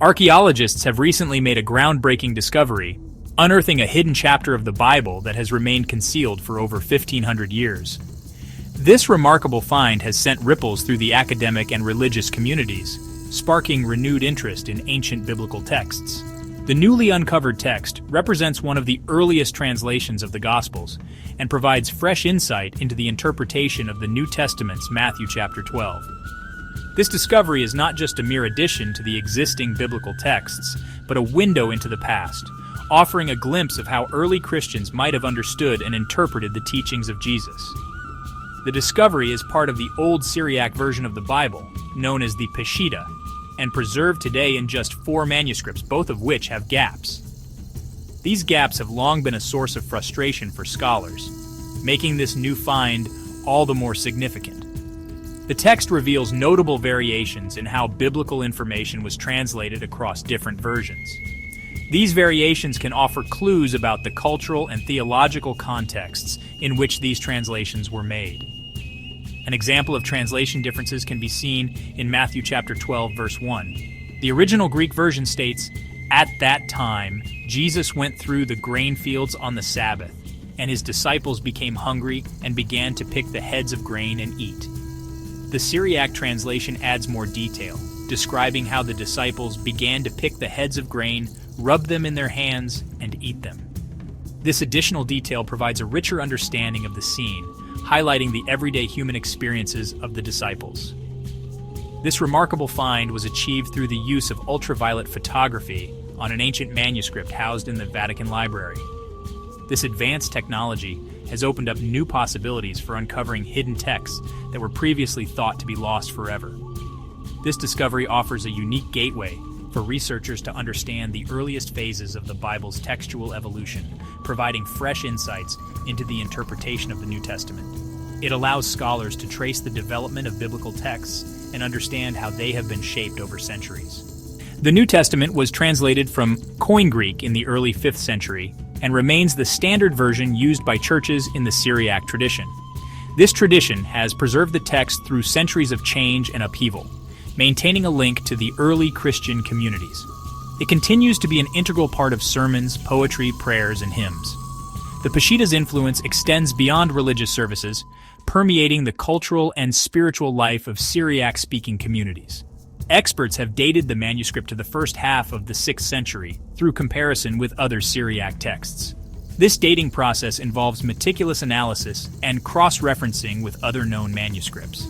Archaeologists have recently made a groundbreaking discovery, unearthing a hidden chapter of the Bible that has remained concealed for over 1,500 years. This remarkable find has sent ripples through the academic and religious communities, sparking renewed interest in ancient biblical texts. The newly uncovered text represents one of the earliest translations of the Gospels and provides fresh insight into the interpretation of the New Testament's Matthew chapter 12. This discovery is not just a mere addition to the existing biblical texts, but a window into the past, offering a glimpse of how early Christians might have understood and interpreted the teachings of Jesus. The discovery is part of the old Syriac version of the Bible, known as the Peshitta, and preserved today in just 4 manuscripts, both of which have gaps. These gaps have long been a source of frustration for scholars, making this new find all the more significant. The text reveals notable variations in how biblical information was translated across different versions. These variations can offer clues about the cultural and theological contexts in which these translations were made. An example of translation differences can be seen in Matthew chapter 12, verse 1. The original Greek version states, "At that time, Jesus went through the grain fields on the Sabbath, and his disciples became hungry and began to pick the heads of grain and eat." The Syriac translation adds more detail, describing how the disciples began to pick the heads of grain, rub them in their hands, and eat them. This additional detail provides a richer understanding of the scene, highlighting the everyday human experiences of the disciples. This remarkable find was achieved through the use of ultraviolet photography on an ancient manuscript housed in the Vatican Library. This advanced technology has opened up new possibilities for uncovering hidden texts that were previously thought to be lost forever. This discovery offers a unique gateway for researchers to understand the earliest phases of the Bible's textual evolution, providing fresh insights into the interpretation of the New Testament. It allows scholars to trace the development of biblical texts and understand how they have been shaped over centuries. The New Testament was translated from Koine Greek in the early 5th century and remains the standard version used by churches in the Syriac tradition. This tradition has preserved the text through centuries of change and upheaval, maintaining a link to the early Christian communities. It continues to be an integral part of sermons, poetry, prayers, and hymns. The Peshitta's influence extends beyond religious services, permeating the cultural and spiritual life of Syriac-speaking communities. Experts have dated the manuscript to the first half of the 6th century through comparison with other Syriac texts. This dating process involves meticulous analysis and cross-referencing with other known manuscripts.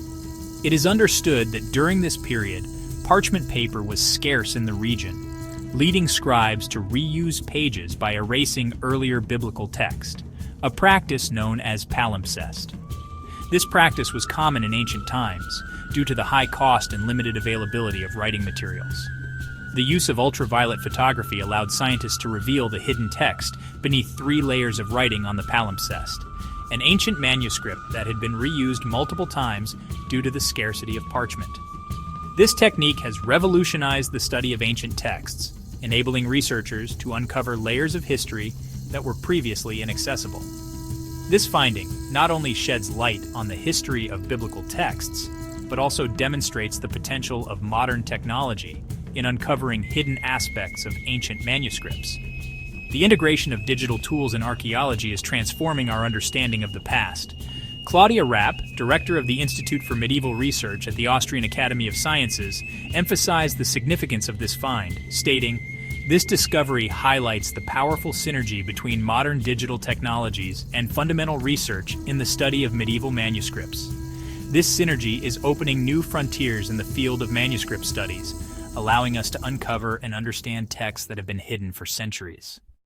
It is understood that during this period, parchment paper was scarce in the region, leading scribes to reuse pages by erasing earlier biblical text, a practice known as palimpsest. This practice was common in ancient times due to the high cost and limited availability of writing materials. The use of ultraviolet photography allowed scientists to reveal the hidden text beneath 3 layers of writing on the palimpsest, an ancient manuscript that had been reused multiple times due to the scarcity of parchment. This technique has revolutionized the study of ancient texts, enabling researchers to uncover layers of history that were previously inaccessible. This finding not only sheds light on the history of biblical texts, but also demonstrates the potential of modern technology in uncovering hidden aspects of ancient manuscripts. The integration of digital tools in archaeology is transforming our understanding of the past. Claudia Rapp, director of the Institute for Medieval Research at the Austrian Academy of Sciences, emphasized the significance of this find, stating, "This discovery highlights the powerful synergy between modern digital technologies and fundamental research in the study of medieval manuscripts. This synergy is opening new frontiers in the field of manuscript studies, allowing us to uncover and understand texts that have been hidden for centuries."